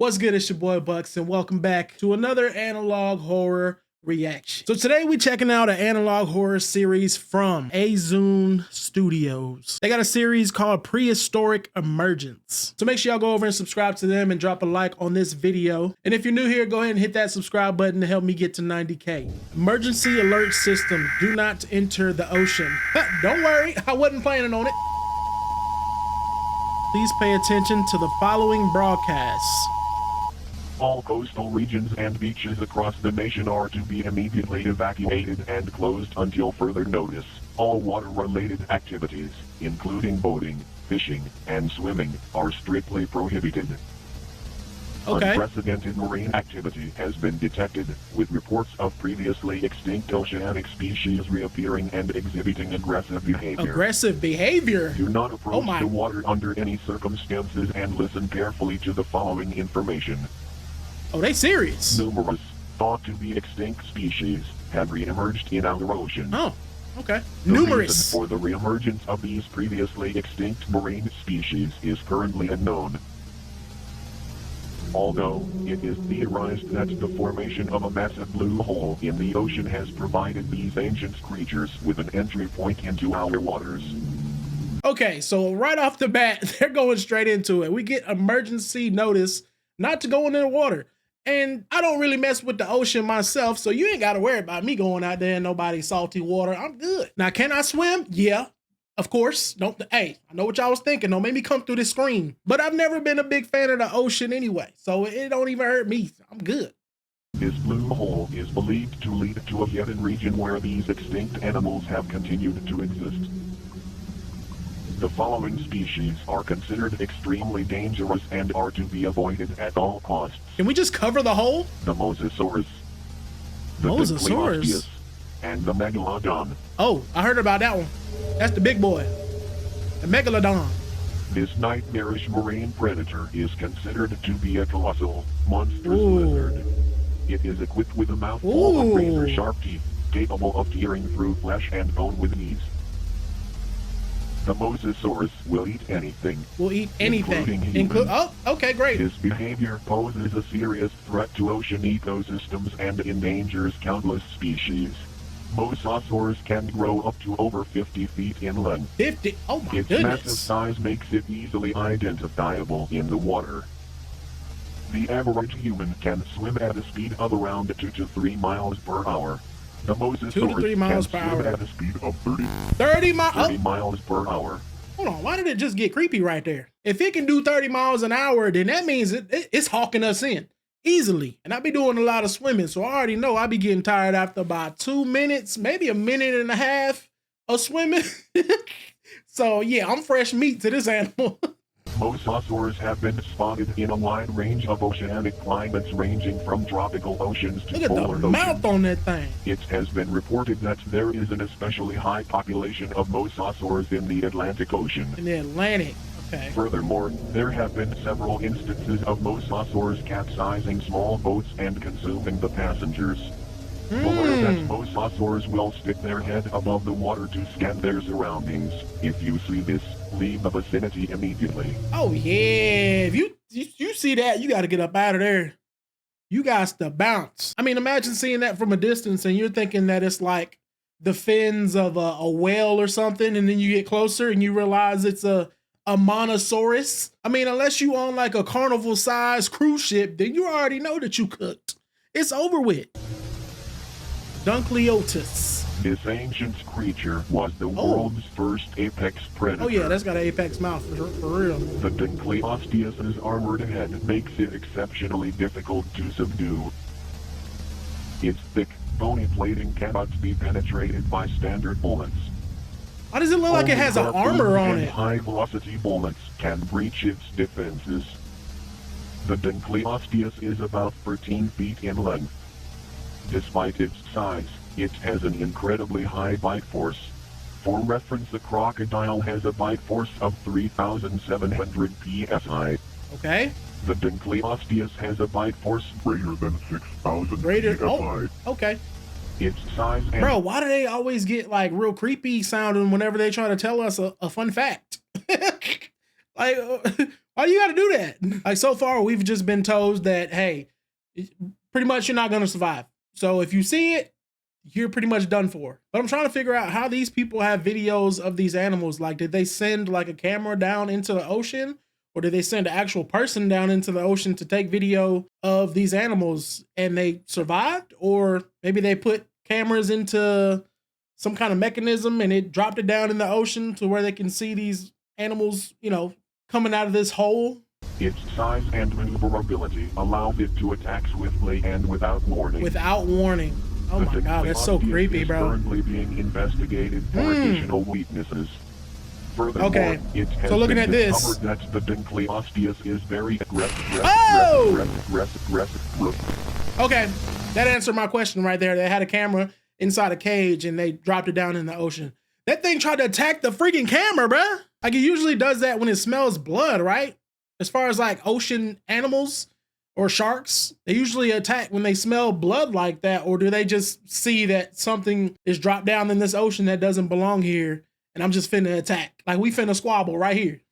What's good? It's your boy Bucks, and welcome back to another analog horror reaction. So today we checking out an analog horror series from AZUNStudios. They got a series called Prehistoric Emergence. So make sure y'all go over and subscribe to them and drop a like on this video. And if you're new here, go ahead and hit that subscribe button to help me get to 90K. Emergency alert system. Do not enter the ocean. Don't worry, I wasn't planning on it. Please pay attention to the following broadcasts. All coastal regions and beaches across the nation are to be immediately evacuated and closed until further notice. All water-related activities, including boating, fishing, and swimming, are strictly prohibited. Okay. Unprecedented marine activity has been detected, with reports of previously extinct oceanic species reappearing and exhibiting aggressive behavior. Aggressive behavior? Do not approach the water under any circumstances and listen carefully to the following information. Oh, they serious? Numerous, thought to be extinct species have re-emerged in our ocean. Oh, okay. The Numerous. reason for the re-emergence of these previously extinct marine species is currently unknown. Although, it is theorized that the formation of a massive blue hole in the ocean has provided these ancient creatures with an entry point into our waters. Okay, so right off the bat, they're going straight into it. We get emergency notice not to go in the water. And I don't really mess with the ocean myself, so you ain't got to worry about me going out there in nobody's salty water. I'm good. Now, can I swim? Yeah, of course. Hey, I know what y'all was thinking. Don't make me come through this screen. But I've never been a big fan of the ocean anyway, so it don't even hurt me. I'm good. This blue hole is believed to lead to a hidden region where these extinct animals have continued to exist. The following species are considered extremely dangerous and are to be avoided at all costs. Can we just cover the hole? The Mosasaurus, the Mosasaurus, and the Megalodon. Oh, I heard about that one. That's the big boy, the Megalodon. This nightmarish marine predator is considered to be a colossal, monstrous lizard. It is equipped with a mouthful of razor-sharp teeth, capable of tearing through flesh and bone with ease. The Mosasaurus will eat anything. Will eat anything. Including oh, okay, great. His behavior poses a serious threat to ocean ecosystems and endangers countless species. Mosasaurs can grow up to over 50 feet in length. 50? Oh my goodness. Its massive size makes it easily identifiable in the water. The average human can swim at a speed of around 2 to 3 miles per hour. The Mosasaurus 2 to 3 miles per can swim hour at a speed of 30 miles per hour. Hold on, why did it just get creepy right there? If it can do 30 miles an hour, then that means it's hawking us in easily. And I be doing a lot of swimming, so I already know I be getting tired after about 2 minutes, maybe a minute and a half of swimming. So yeah, I'm fresh meat to this animal. Mosasaurs have been spotted in a wide range of oceanic climates ranging from tropical oceans to polar oceans. Look at the mouth on that thing. It has been reported that there is an especially high population of mosasaurs in the Atlantic Ocean. In the Atlantic, okay. Furthermore, there have been several instances of mosasaurs capsizing small boats and consuming the passengers. Beware that mosasaurs will stick their head above the water to scan their surroundings. If you see this, leave the vicinity immediately. Oh yeah, if you see that, you got to get up out of there. You got to bounce. I mean, imagine seeing that from a distance and you're thinking that it's like the fins of a whale or something, and then you get closer and you realize it's a monosaurus. I mean, unless you own like a carnival-sized cruise ship, then you already know that you cooked. It's over with. Dunkleotis. This ancient creature was the world's first apex predator. Oh yeah, that's got an apex mouth for real. The Dunkleosteus's armored head makes it exceptionally difficult to subdue. Its thick, bony plating cannot be penetrated by standard bullets. Why does it look like it has an armor on it? High-velocity bullets can breach its defenses. The Dunkleosteus is about 13 feet in length. Despite its size, it has an incredibly high bite force. For reference, the crocodile has a bite force of 3,700 psi. Okay. The Dunkleosteus has a bite force greater than 6,000 psi. Oh, okay. Its size and... Bro, why do they always get like real creepy sounding whenever they try to tell us a fun fact? Like, Why do you got to do that? Like, so far, we've just been told that, hey, pretty much you're not going to survive. So if you see it, you're pretty much done for. But I'm trying to figure out how these people have videos of these animals. Like, did they send like a camera down into the ocean? Or did they send an actual person down into the ocean to take video of these animals and they survived? Or maybe they put cameras into some kind of mechanism and it dropped it down in the ocean to where they can see these animals, you know, coming out of this hole. Its size and maneuverability allows it to attack swiftly and without warning. Without warning. Oh my God, that's so creepy, bro. It's currently being investigated for additional weaknesses. Furthermore, okay, it has so looking been at this, discovered that the Dinkleosteus is very aggressive. Okay, that answered my question right there. They had a camera inside a cage and they dropped it down in the ocean. That thing tried to attack the freaking camera, bruh. Like, it usually does that when it smells blood, right? As far as like ocean animals or sharks, they usually attack when they smell blood like that. Or do they just see that something is dropped down in this ocean that doesn't belong here and I'm just finna attack? Like, we finna squabble right here.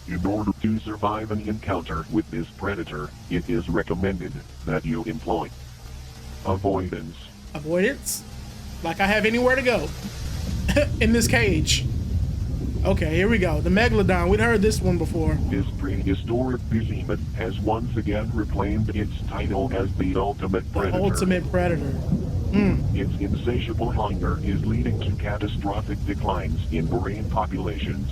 In order to survive an encounter with this predator, it is recommended that you employ avoidance. Avoidance? Like I have anywhere to go in this cage. Okay, here we go. The Megalodon. We'd heard this one before. This prehistoric behemoth has once again reclaimed its title as the ultimate predator. The ultimate predator. Its insatiable hunger is leading to catastrophic declines in marine populations.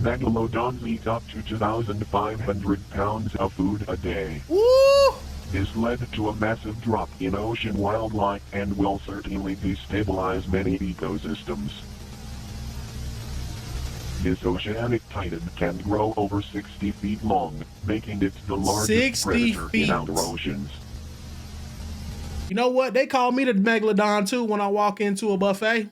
Megalodons eat up to 2,500 pounds of food a day. Woo! This led to a massive drop in ocean wildlife and will certainly destabilize many ecosystems. This oceanic titan can grow over 60 feet long, making it the largest predator in our oceans. You know what? They call me the Megalodon too when I walk into a buffet.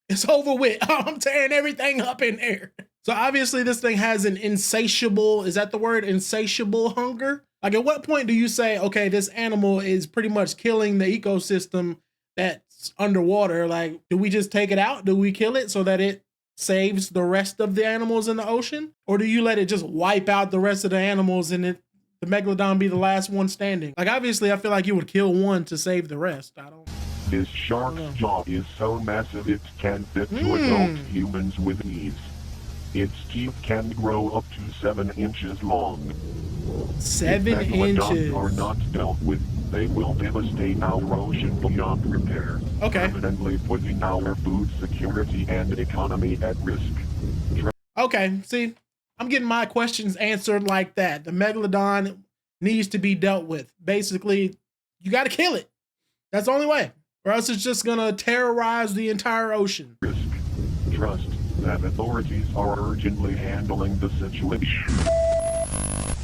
It's over with. I'm tearing everything up in there. So obviously this thing has an insatiable, is that the word? Insatiable hunger? Like, at what point do you say, okay, this animal is pretty much killing the ecosystem that's underwater? Like, do we just take it out? Do we kill it so that it saves the rest of the animals in the ocean? Or do you let it just wipe out the rest of the animals and the Megalodon be the last one standing? Like, obviously I feel like you would kill one to save the rest. This shark's jaw is so massive it can fit to adult humans with ease. Its teeth can grow up to 7 inches long. 7 inches? If megalodons are inches. not dealt with, they will devastate our ocean beyond repair. Okay. Permanently putting our food security and economy at risk. Okay, see, I'm getting my questions answered like that. The Megalodon needs to be dealt with. Basically, you got to kill it. That's the only way. Or else it's just going to terrorize the entire ocean. Risk. Trust that authorities are urgently handling the situation.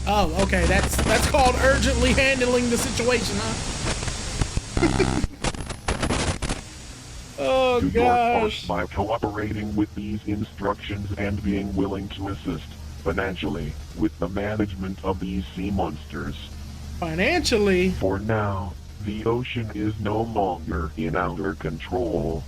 Oh, okay. That's called urgently handling the situation, huh? Oh, gosh. By cooperating with these instructions and being willing to assist financially with the management of these sea monsters. Financially? For now, the ocean is no longer in our control.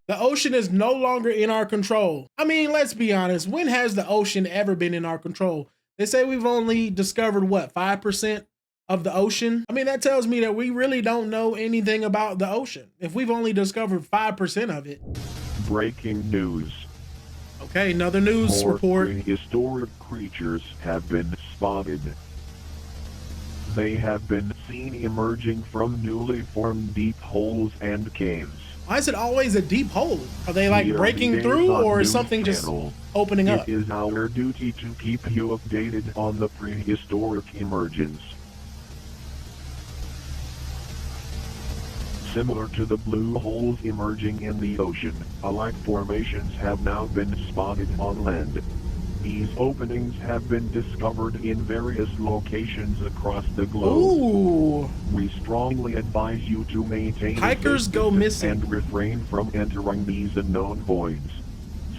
The ocean is no longer in our control. I mean, let's be honest. When has the ocean ever been in our control? They say we've only discovered, what, 5% of the ocean? I mean, that tells me that we really don't know anything about the ocean. If we've only discovered 5% of it. Breaking news. Okay, another news report. Prehistoric creatures have been spotted. They have been seen emerging from newly formed deep holes and caves. Why is it always a deep hole? Are they like breaking through, or is something just opening up? It is our duty to keep you updated on the prehistoric emergence. Similar to the blue holes emerging in the ocean, alike formations have now been spotted on land. These openings have been discovered in various locations across the globe. Ooh. We strongly advise you to maintain hikers go missing and refrain from entering these unknown voids.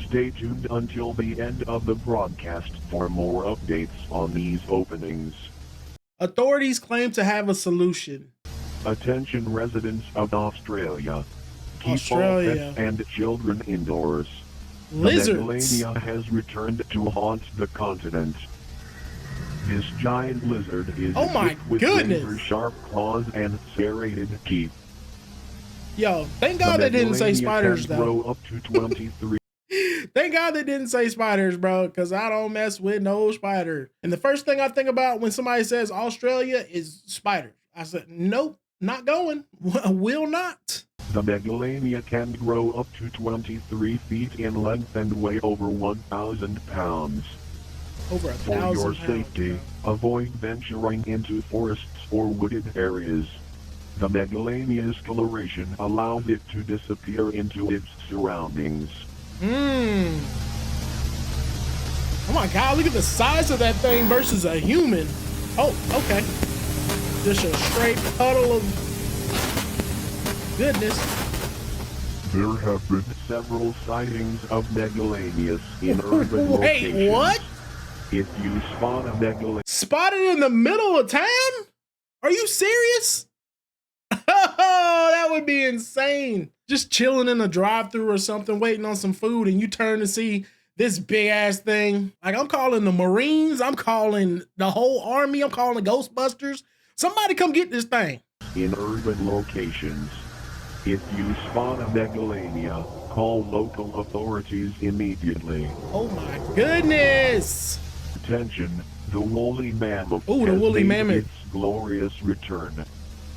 Stay tuned until the end of the broadcast for more updates on these openings. Authorities claim to have a solution. Attention residents of Australia. Keep all pets and children indoors. Lizards. The Megalania has returned to haunt the continent. This giant lizard is Oh my equipped with goodness. razor-sharp claws and serrated teeth. Yo, thank God they didn't say spiders can though. grow up to 23. Thank God they didn't say spiders, bro, because I don't mess with no spider. And the first thing I think about when somebody says Australia is spiders. I said, nope, not going. Will not. The Megalania can grow up to 23 feet in length and weigh over 1,000 pounds. Over 1,000 For your pounds, safety, bro. avoid venturing into forests or wooded areas. The Megalania's coloration allows it to disappear into its surroundings. Oh my God, look at the size of that thing versus a human. Oh, okay. Just a straight puddle of goodness. There have been several sightings of Megalanias in urban locations. Wait, what? If you spot a Megalania Spotted in the middle of town? Are you serious? Oh, that would be insane. Just chilling in a drive-thru or something, waiting on some food, and you turn to see this big ass thing. Like, I'm calling the Marines, I'm calling the whole army, I'm calling the Ghostbusters. Somebody come get this thing. in urban locations. If you spot a Megalania, call local authorities immediately. Oh my goodness. Attention, the woolly mammoth Ooh, the has woolly made mammoth. its glorious return.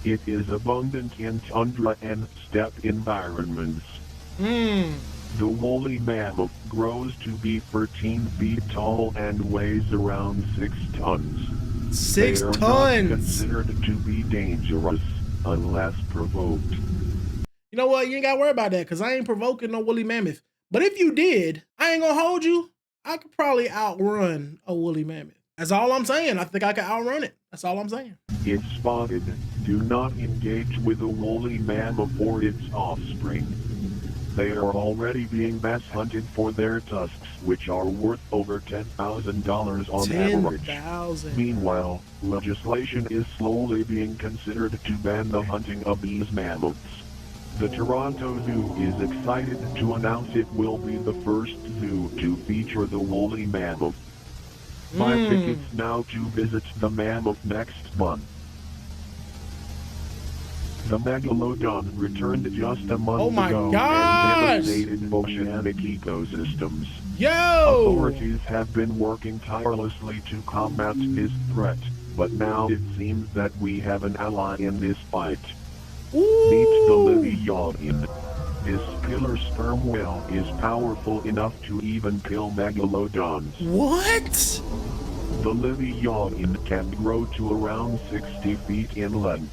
It is abundant in tundra and steppe environments. The woolly mammoth grows to be 13 feet tall and weighs around 6 tons. 6 They are not tons. considered to be dangerous unless provoked. You know what? You ain't got to worry about that because I ain't provoking no woolly mammoth. But if you did, I ain't going to hold you. I could probably outrun a woolly mammoth. That's all I'm saying. I think I could outrun it. That's all I'm saying. If spotted, do not engage with a woolly mammoth or its offspring. They are already being mass hunted for their tusks, which are worth over $10,000 on average. 10,000. Meanwhile, legislation is slowly being considered to ban the hunting of these mammoths. The Toronto Zoo is excited to announce it will be the first zoo to feature the woolly mammoth. Buy tickets now to visit the mammoth next month. The Megalodon returned just a month ago and devastated oceanic ecosystems. Yo! Authorities have been working tirelessly to combat this threat, but now it seems that we have an ally in this fight. Meet the Leviathan. This killer sperm whale is powerful enough to even kill megalodons. What? The Leviathan can grow to around 60 feet in length.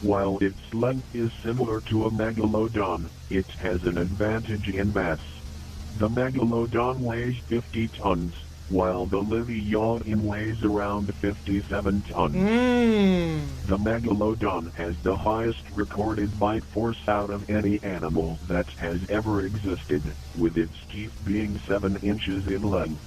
While its length is similar to a megalodon, it has an advantage in mass. The megalodon weighs 50 tons, while the Leviathan weighs around 57 tons. The megalodon has the highest recorded bite force out of any animal that has ever existed, with its teeth being 7 inches in length.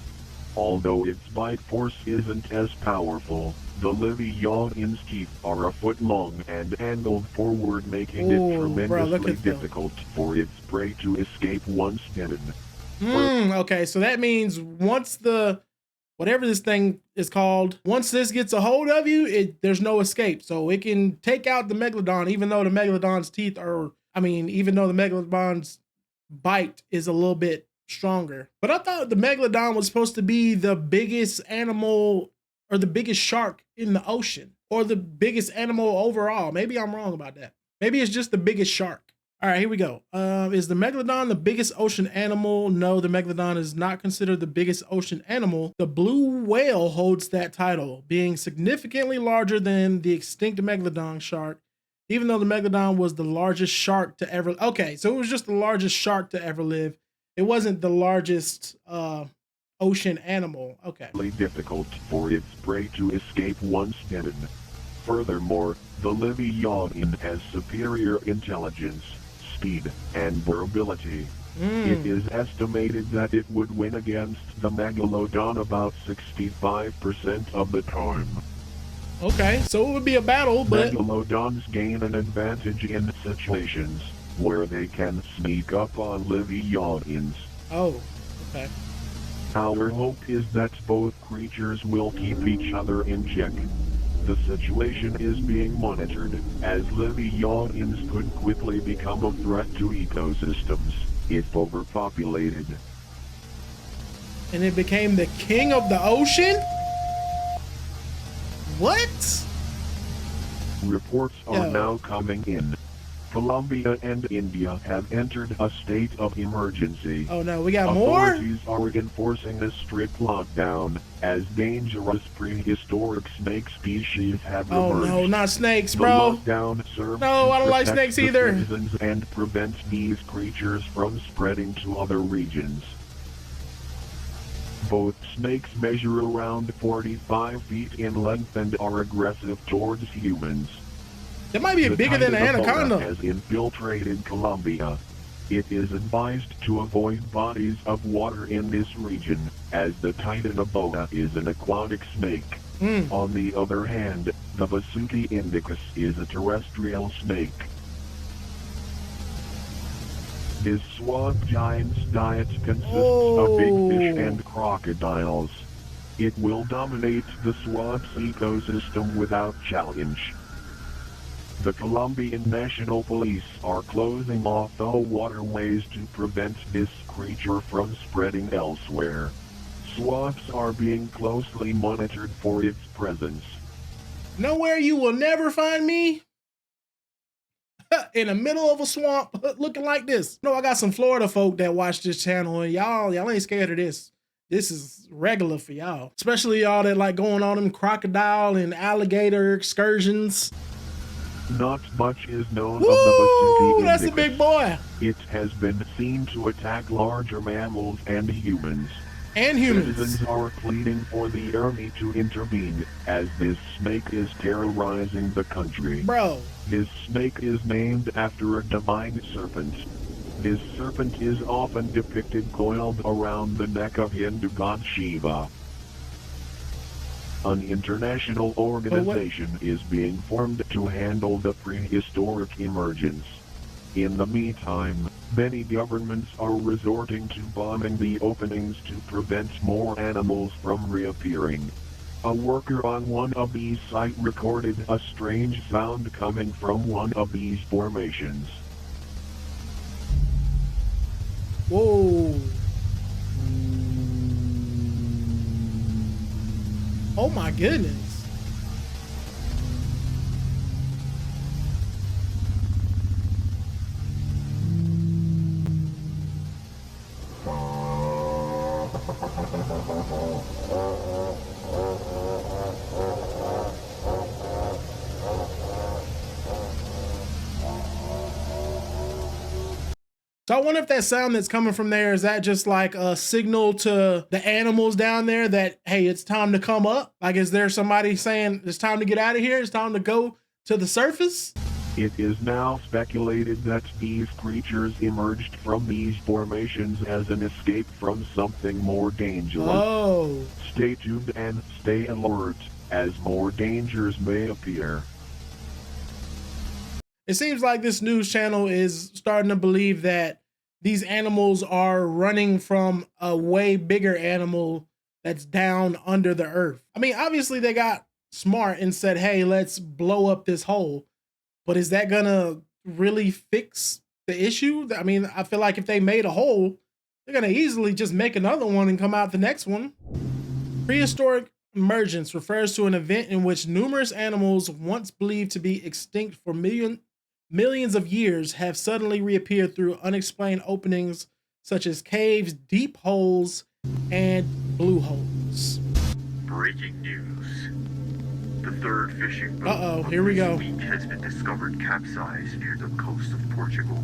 Although its bite force isn't as powerful, the Leviathan's teeth are a foot long and angled forward, making it tremendously difficult for its prey to escape once bitten. Okay, so that means once the whatever this thing is called, once this gets a hold of you, there's no escape. So it can take out the megalodon, even though the megalodon's teeth are, even though the megalodon's bite is a little bit stronger. But I thought the megalodon was supposed to be the biggest animal or the biggest shark in the ocean or the biggest animal overall. Maybe I'm wrong about that. Maybe it's just the biggest shark. All right, here we go. Is the megalodon the biggest ocean animal? No, the megalodon is not considered the biggest ocean animal. The blue whale holds that title, being significantly larger than the extinct megalodon shark, even though the megalodon was the largest shark to ever. Okay, so it was just the largest shark to ever live. It wasn't the largest ocean animal. Okay. Difficult for its prey to escape once bitten. Furthermore, the Leviathan has superior intelligence, speed, and durability. It is estimated that it would win against the megalodon about 65% of the time. Okay, so it would be a battle, but megalodons gain an advantage in situations where they can sneak up on Leviathans. Oh. Okay. Our hope is that both creatures will keep each other in check. The situation is being monitored, as leviathans could quickly become a threat to ecosystems if overpopulated. And it became the king of the ocean? What? Reports are now coming in. Colombia and India have entered a state of emergency. Oh no, we got more? Authorities are enforcing a strict lockdown, as dangerous prehistoric snake species have emerged. Oh no, not snakes, The bro. lockdown serves No, to I don't like protect snakes the either. citizens and prevents these creatures from spreading to other regions. Both snakes measure around 45 feet in length and are aggressive towards humans. It might be bigger than an anaconda. Has infiltrated Colombia. It is advised to avoid bodies of water in this region, as the Titanoboa is an aquatic snake. On the other hand, the Vasuki indicus is a terrestrial snake. This swamp giant's diet consists of big fish and crocodiles. It will dominate the swamp's ecosystem without challenge. The Colombian National Police are closing off all waterways to prevent this creature from spreading elsewhere. Swamps are being closely monitored for its presence. Nowhere you will never find me. In the middle of a swamp looking like this. No, I got some Florida folk that watch this channel, and y'all ain't scared of this. This is regular for y'all. Especially y'all that like going on them crocodile and alligator excursions. Not much is known of the Vasuki indicus. That's a big boy. It has been seen to attack larger mammals and humans. Citizens are pleading for the army to intervene, as this snake is terrorizing the country. Bro. This snake is named after a divine serpent. This serpent is often depicted coiled around the neck of Hindu god Shiva. An international organization is being formed to handle the prehistoric emergence. In the meantime, many governments are resorting to bombing the openings to prevent more animals from reappearing. A worker on one of these sites recorded a strange sound coming from one of these formations. Whoa. Oh my goodness. So I wonder if that sound that's coming from there, is that just like a signal to the animals down there that, hey, it's time to come up? Like, is there somebody saying it's time to get out of here? It's time to go to the surface? It is now speculated that these creatures emerged from these formations as an escape from something more dangerous. Oh. Stay tuned and stay alert, as more dangers may appear. It seems like this news channel is starting to believe that these animals are running from a way bigger animal that's down under the earth. I mean, obviously they got smart and said, hey, let's blow up this hole. But is that gonna really fix the issue? I mean, I feel like if they made a hole, they're gonna easily just make another one and come out the next one. Prehistoric emergence refers to an event in which numerous animals once believed to be extinct for millions of years have suddenly reappeared through unexplained openings such as caves, deep holes, and blue holes. Breaking news. The third fishing boat here we go. week has been discovered capsized near the coast of Portugal,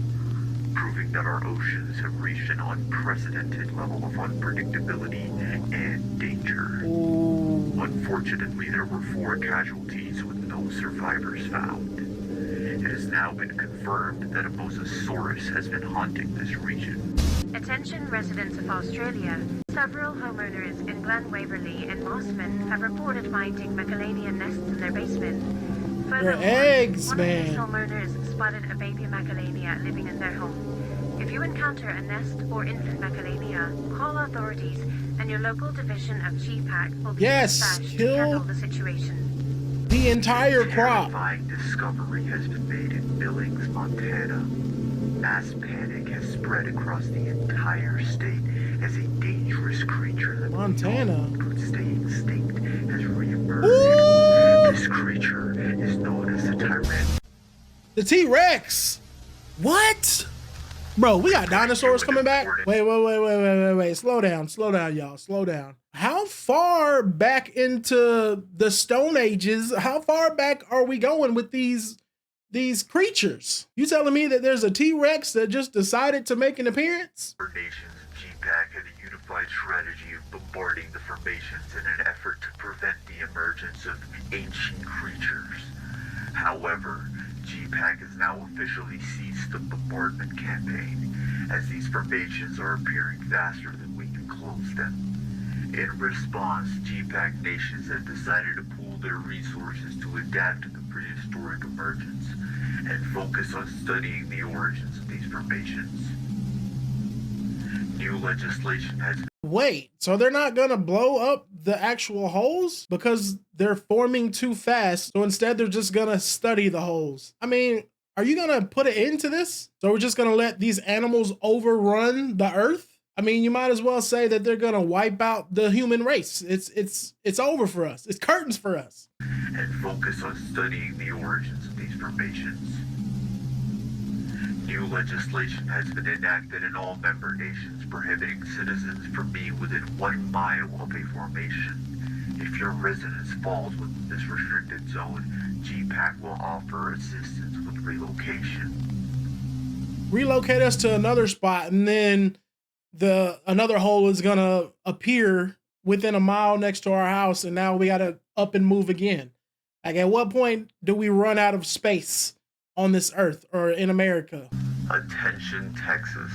proving that our oceans have reached an unprecedented level of unpredictability and danger. Ooh. Unfortunately, there were 4 casualties with no survivors found. It has now been confirmed that a mosasaurus has been haunting this region. Attention residents of Australia. Several homeowners in Glen Waverley and Mossman have reported finding Macalania nests in their basement. They're eggs, one man. of these homeowners spotted a baby Macalania living in their home. If you encounter a nest or infant mechalania, call authorities and your local division of GPAC will be dispatched to handle the situation. The entire crop. Terrifying discovery has been made in Billings, Montana. Mass panic has spread across the entire state as a dangerous creature that Montana would stay extinct has reemerged. This creature is known as the Tyrannosaurus. The T-Rex. What? Bro, we got dinosaurs coming back. Wait. Slow down, y'all. Slow down. How far back into the Stone Ages, how far back are we going with these creatures? You telling me that there's a T-Rex that just decided to make an appearance? Nations GPAC had a unified strategy of bombarding the formations in an effort to prevent the emergence of ancient creatures. However, GPAC has now officially ceased the bombardment campaign, as these formations are appearing faster than we can close them. In response, GPAC nations have decided to pool their resources to adapt to the prehistoric emergence and focus on studying the origins of these formations. New legislation has... Wait, so they're not gonna blow up the actual holes because they're forming too fast? So instead they're just gonna study the holes. I mean, are you gonna put an end to this? So we're just gonna let these animals overrun the earth? I mean, you might as well say that they're gonna wipe out the human race. It's over for us. It's curtains for us. And focus on studying the origins of these formations. New legislation has been enacted in all member nations prohibiting citizens from being within 1 mile of a formation. If your residence falls within this restricted zone, GPAC will offer assistance with relocation. Relocate us to another spot, and then another hole is gonna appear within a mile next to our house, and now we gotta up and move again. Like, at what point do we run out of space on this earth or in America? Attention, Texas.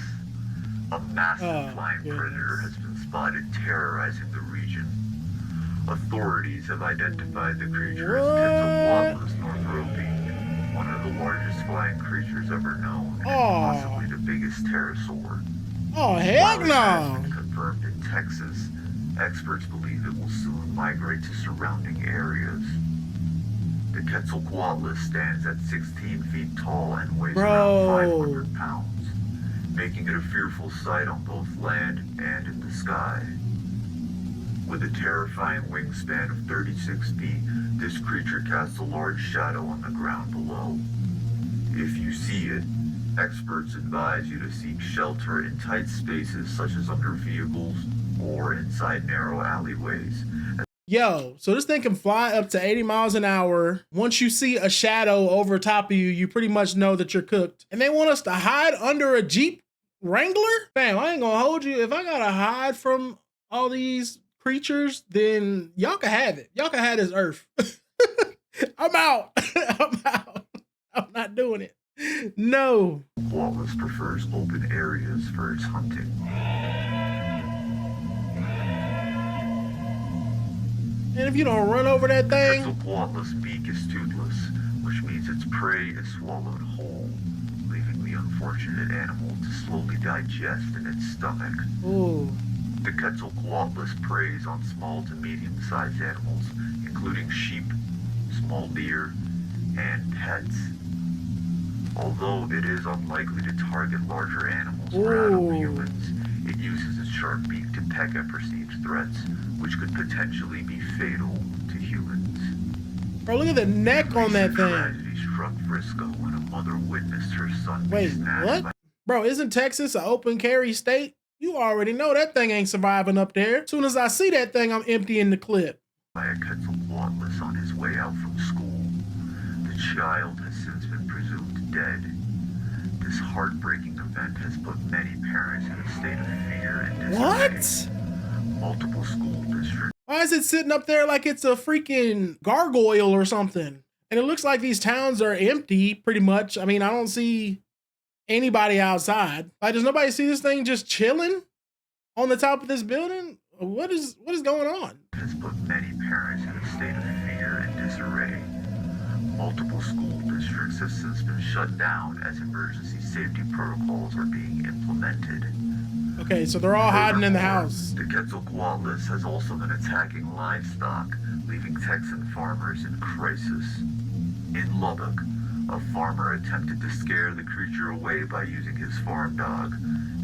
A massive flying predator has been spotted terrorizing the region. Authorities have identified the creature as Quetzalcoatlus northropi, one of the largest flying creatures ever known, and possibly the biggest pterosaur. Oh, heck While it no! has been confirmed in Texas, experts believe it will soon migrate to surrounding areas. The Quetzalcoatlus stands at 16 feet tall and weighs around 500 pounds, making it a fearful sight on both land and in the sky. With a terrifying wingspan of 36 feet, this creature casts a large shadow on the ground below. If you see it, experts advise you to seek shelter in tight spaces such as under vehicles or inside narrow alleyways. Yo, so this thing can fly up to 80 miles an hour. Once you see a shadow over top of you, you pretty much know that you're cooked. And they want us to hide under a Jeep Wrangler? Fam, I ain't gonna hold you. If I gotta hide from all these creatures, then y'all can have it. Y'all can have this earth. I'm out. I'm out. I'm not doing it. No. Quetzalcoatlus prefers open areas for its hunting. And if you don't run over that thing... The Quetzalcoatlus beak is toothless, which means its prey is swallowed whole, leaving the unfortunate animal to slowly digest in its stomach. Ooh. The Quetzalcoatlus preys on small to medium-sized animals, including sheep, small deer, and pets. Although it is unlikely to target larger animals or adult humans, it uses its sharp beak to peck at perceived threats, which could potentially be fatal to humans. Bro, look at the neck on that thing. Tragedy struck Frisco when a mother witnessed her son Wait, what? Bro, isn't Texas an open carry state? You already know that thing ain't surviving up there. As soon as I see that thing, I'm emptying the clip. By a Quetzalcoatlus on his way out from school. The child has since been presumed dead. This heartbreaking event has put many parents in a state of fear and disarray. What? Multiple school districts. Why is it sitting up there like it's a freaking gargoyle or something? And it looks like these towns are empty, pretty much. I mean, I don't see anybody outside. Like, does nobody see this thing just chilling on the top of this building? What is going on? Has put many parents in a state of fear and disarray. Multiple school districts have since been shut down as emergency safety protocols are being implemented. Okay, so they're all hiding in the house. The Quetzalcoatlus has also been attacking livestock, leaving Texan farmers in crisis. In Lubbock, a farmer attempted to scare the creature away by using his farm dog.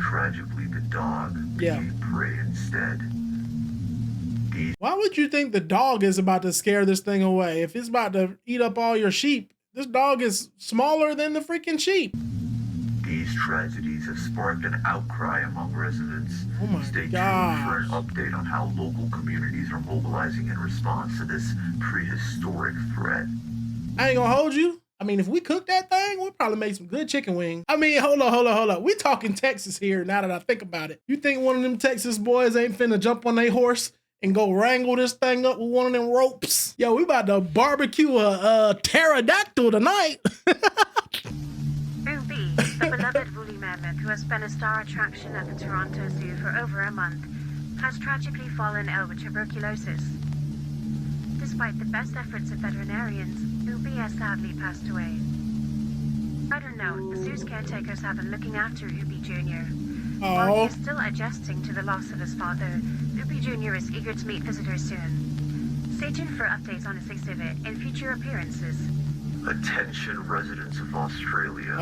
Tragically, the dog became prey instead. Why would you think the dog is about to scare this thing away? If it's about to eat up all your sheep, this dog is smaller than the freaking sheep. These tragedies have sparked an outcry among residents. Oh my Stay tuned gosh. for an update on how local communities are mobilizing in response to this prehistoric threat. I ain't gonna hold you. I mean, if we cook that thing, we'll probably make some good chicken wings. I mean, hold on. We talking Texas here now that I think about it. You think one of them Texas boys ain't finna jump on their horse and go wrangle this thing up with one of them ropes? Yo, we about to barbecue a pterodactyl tonight. Ruby, the beloved woolly mammoth who has been a star attraction at the Toronto Zoo for over a month, has tragically fallen ill with tuberculosis. Despite the best efforts of veterinarians, Ruby has sadly passed away. I don't know, the zoo's caretakers have been looking after Ruby Jr. While he is still adjusting to the loss of his father, Ruby Jr. is eager to meet visitors soon. Stay tuned for updates on his exhibit and future appearances. Attention residents of Australia.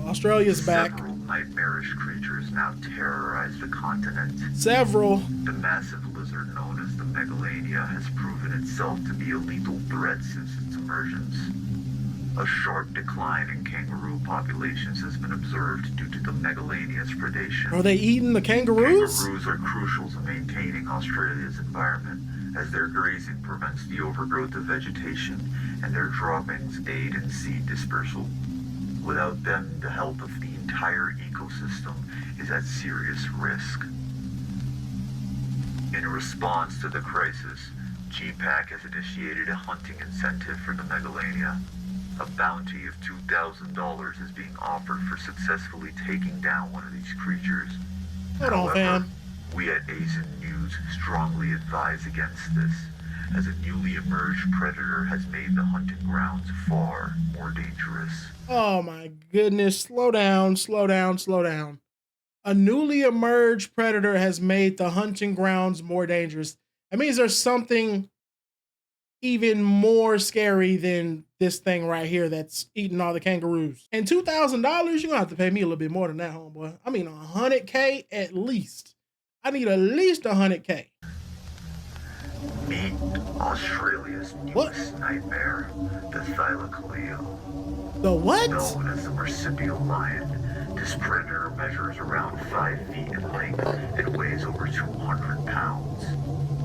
Australia's back. Several nightmarish creatures now terrorize the continent. Several. The massive lizard known as the megalania has proven itself to be a lethal threat since its emergence. A sharp decline in kangaroo populations has been observed due to the megalania's predation. Are they eating the kangaroos? Kangaroos are crucial to maintaining Australia's environment, as their grazing prevents the overgrowth of vegetation and their droppings aid in seed dispersal. Without them, the health of the entire ecosystem is at serious risk. In response to the crisis, JayBux has initiated a hunting incentive for the megalania. A bounty of $2,000 is being offered for successfully taking down one of these creatures. Hold on, fam. We at AZUNStudios strongly advise against this, as a newly emerged predator has made the hunting grounds far more dangerous. Oh my goodness, slow down. A newly emerged predator has made the hunting grounds more dangerous. That means there's something even more scary than this thing right here that's eating all the kangaroos. And $2,000, you're gonna have to pay me a little bit more than that, homeboy. I mean, 100K at least. I need at least 100K. Meet Australia's newest nightmare, the thylacoleo. The what? Known as the marsupial lion, this predator measures around 5 feet in length and weighs over 200 pounds.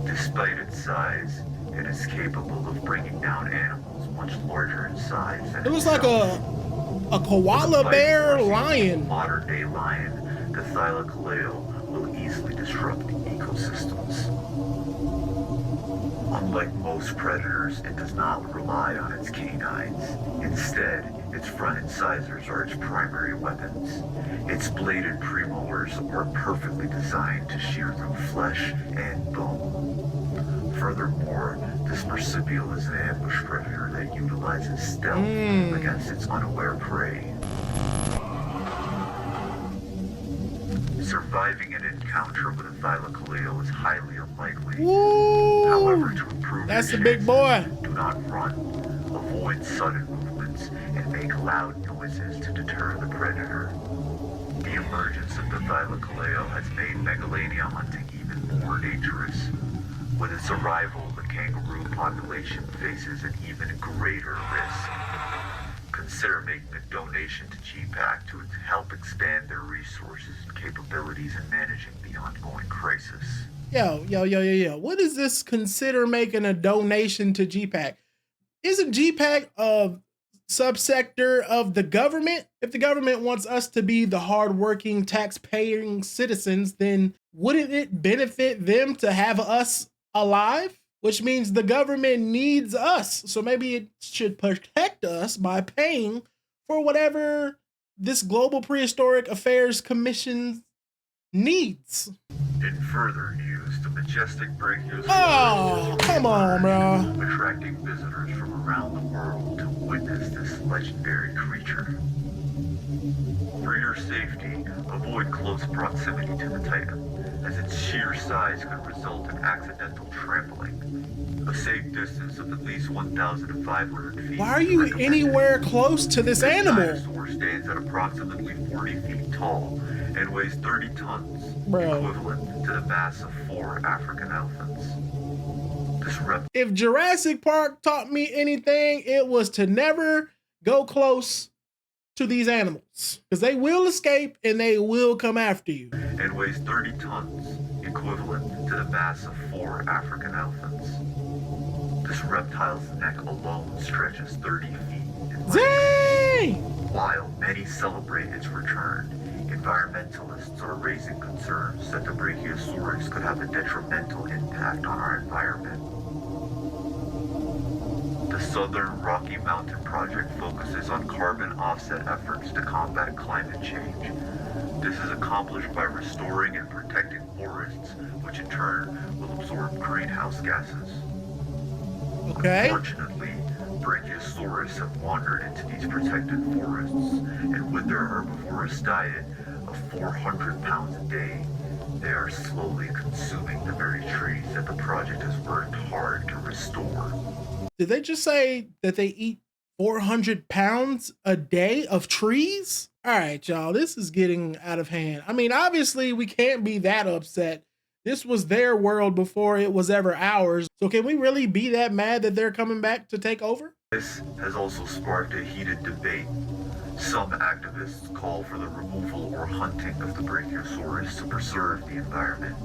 Despite its size, it is capable of bringing down animals much larger in size than it looks like a koala bear lion. Modern-day lion, the thylacoleo will easily disrupt the ecosystems. Unlike most predators, it does not rely on its canines. Instead, its front incisors are its primary weapons. Its bladed premolars are perfectly designed to shear through flesh and bone. Furthermore, this marsupial is an ambush predator that utilizes stealth against its unaware prey. Surviving an encounter with a thylacoleo is highly unlikely. However, to improve that's the your big boy. chances, do not run, avoid sudden movements, and make loud noises to deter the predator. The emergence of the thylacoleo has made megalania hunting even more dangerous. With its arrival, the kangaroo population faces an even greater risk. Consider making a donation to JayBux to help expand their resources and capabilities in managing the ongoing crisis. Yo. What is this? Consider making a donation to JayBux. Isn't JayBux a subsector of the government? If the government wants us to be the hardworking, tax-paying citizens, then wouldn't it benefit them to have us alive? Which means the government needs us. So maybe it should protect us by paying for whatever this Global Prehistoric Affairs Commission needs. In further news, the a majestic brachiosaurus. Oh, come on, bro. Attracting visitors from around the world to witness this legendary creature. For your safety, avoid close proximity to the Titan, as its sheer size could result in accidental trampling. A safe distance of at least 1,500 feet. Why are you anywhere close to this animal? This dinosaur stands at approximately 40 feet tall and weighs 30 tons, Bro. equivalent to the mass of 4 African elephants. This If Jurassic Park taught me anything, it was to never go close to these animals, because they will escape and they will come after you. And weighs 30 tons, equivalent to the mass of 4 African elephants. This reptile's neck alone stretches 30 feet in length. Dang! While many celebrate its return, environmentalists are raising concerns that the Brachiosaurus could have a detrimental impact on our environment. The Southern Rocky Mountain Project focuses on carbon offset efforts to combat climate change. This is accomplished by restoring and protecting forests, which in turn will absorb greenhouse gases. Okay. Unfortunately, Brachiosaurus have wandered into these protected forests, and with their herbivorous diet of 400 pounds a day, they are slowly consuming the very trees that the project has worked hard to restore. Did they just say that they eat 400 pounds a day of trees? All right, y'all, this is getting out of hand. I mean, obviously, we can't be that upset. This was their world before it was ever ours. So can we really be that mad that they're coming back to take over? This has also sparked a heated debate. Some activists call for the removal or hunting of the Brachiosaurus to preserve the environment.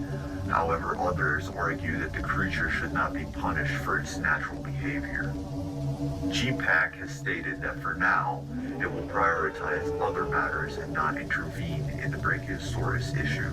However, others argue that the creature should not be punished for its natural behavior. JayBux has stated that for now, it will prioritize other matters and not intervene in the Brachiosaurus issue.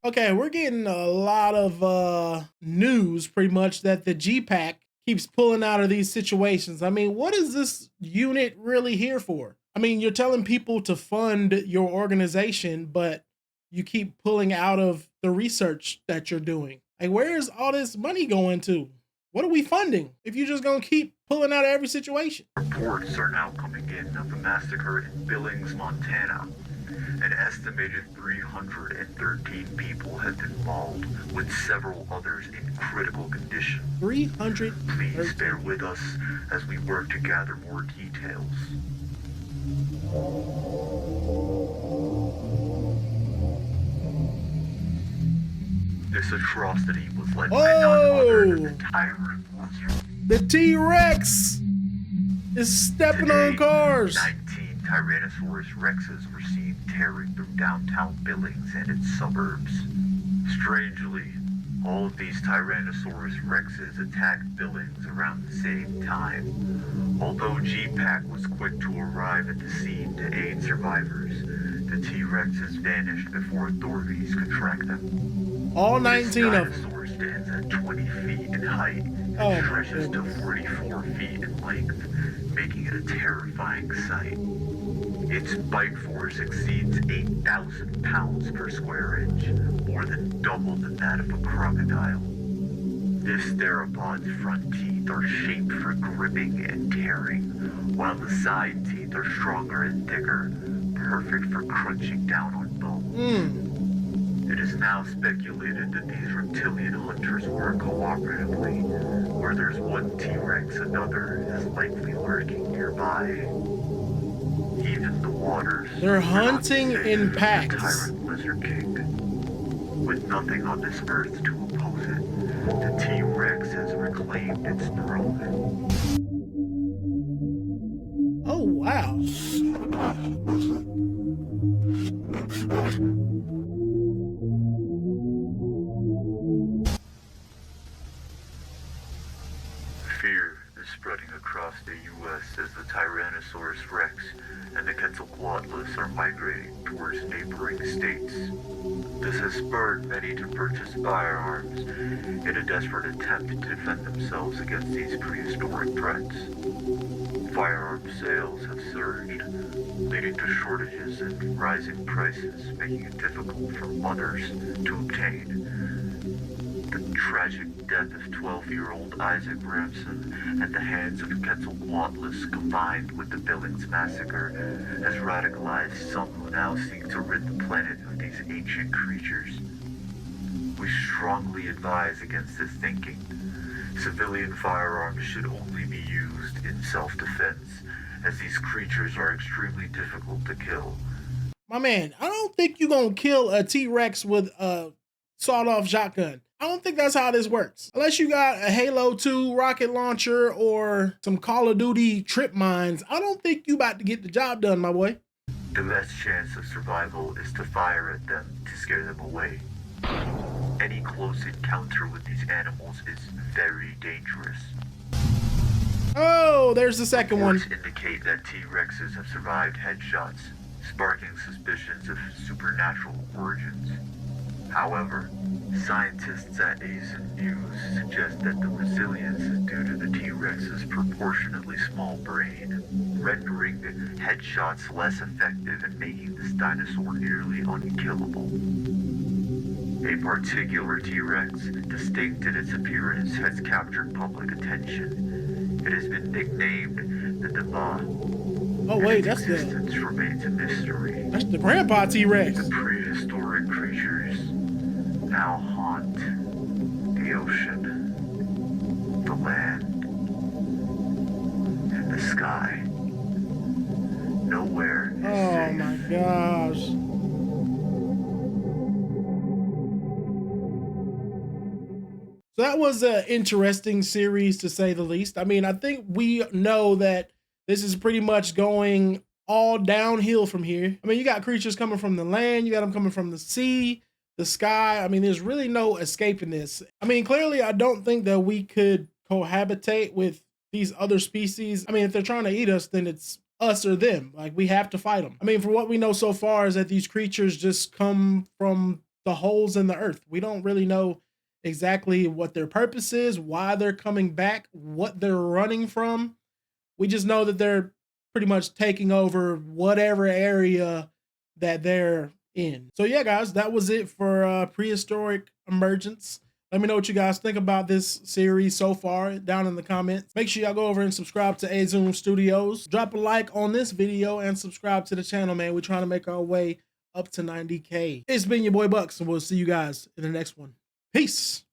Okay, we're getting a lot of news pretty much that the JayBux keeps pulling out of these situations. I mean, what is this unit really here for? I mean, you're telling people to fund your organization, but you keep pulling out of the research that you're doing. Like, where is all this money going to? What are we funding if you're just gonna keep pulling out of every situation? Reports are now coming in of a massacre in Billings, Montana. An estimated 313 people have been mauled, with several others in critical condition. 300. Please bear with us as we work to gather more details. This atrocity was led by none other than the tyrant. The T-Rex is stepping on cars. 19 Tyrannosaurus Rexes were seen tearing through downtown Billings and its suburbs. Strangely, all of these Tyrannosaurus Rexes attacked Billings around the same time. Although JayBux was quick to arrive at the scene to aid survivors, the T-Rexes vanished before authorities could track them. All 19 this of them. dinosaur stands at 20 feet in height and stretches to 44 feet in length, making it a terrifying sight. Its bite force exceeds 8,000 pounds per square inch, more than double than that of a crocodile. This theropod's front teeth are shaped for gripping and tearing, while the side teeth are stronger and thicker, perfect for crunching down on bones. It is now speculated that these reptilian hunters work cooperatively. Where there's one T-Rex, another is likely lurking nearby. Even the waters. They're hunting in packs. The tyrant Lizard King. With nothing on this earth to oppose it, the T-Rex has reclaimed its throne. Oh, wow. Fear is spreading across the U.S. as the Tyrannosaurus rex and the Quetzalcoatlus are migrating towards neighboring states. This has spurred many to purchase firearms in a desperate attempt to defend themselves against these prehistoric threats. Firearm sales have surged, leading to shortages and rising prices, making it difficult for mothers to obtain. The tragic death of 12-year-old Isaac Ramson at the hands of Quetzalcoatlus, combined with the Billings massacre, has radicalized some who now seek to rid the planet of these ancient creatures. We strongly advise against this thinking. Civilian firearms should only be used in self-defense, as these creatures are extremely difficult to kill. My man, I don't think you're gonna kill a T-Rex with a sawed-off shotgun. I don't think that's how this works. Unless you got a Halo 2 rocket launcher or some Call of Duty trip mines, I don't think you about to get the job done, my boy. The best chance of survival is to fire at them to scare them away. Any close encounter with these animals is very dangerous. Oh, there's the second one. Reports indicate that T-Rexes have survived headshots, sparking suspicions of supernatural origins. However, scientists at AZUNStudios suggest that the resilience is due to the T-Rex's proportionately small brain, rendering headshots less effective and making this dinosaur nearly unkillable. A particular T-Rex, distinct in its appearance, has captured public attention. It has been nicknamed the Deva. Oh wait, its existence remains a mystery. That's the grandpa T-Rex. The prehistoric creatures now haunt the ocean, the land, and the sky. Nowhere is Oh safe. my gosh. So that was an interesting series, to say the least. I mean, I think we know that this is pretty much going all downhill from here. I mean, you got creatures coming from the land, you got them coming from the sea, the sky. I mean, there's really no escaping this. I mean, clearly, I don't think that we could cohabitate with these other species. I mean, if they're trying to eat us, then it's us or them. Like, we have to fight them. I mean, for what we know so far is that these creatures just come from the holes in the earth. We don't really know exactly what their purpose is, why they're coming back, what they're running from. We just know that they're pretty much taking over whatever area that they're in. So yeah, guys, that was it for Prehistoric Emergence. Let me know what you guys think about this series so far down in the comments. Make sure y'all go over and subscribe to AZUNStudios. Drop a like on this video and subscribe to the channel, man. We're trying to make our way up to 90K. It's been your boy Bucks, and we'll see you guys in the next one. Peace.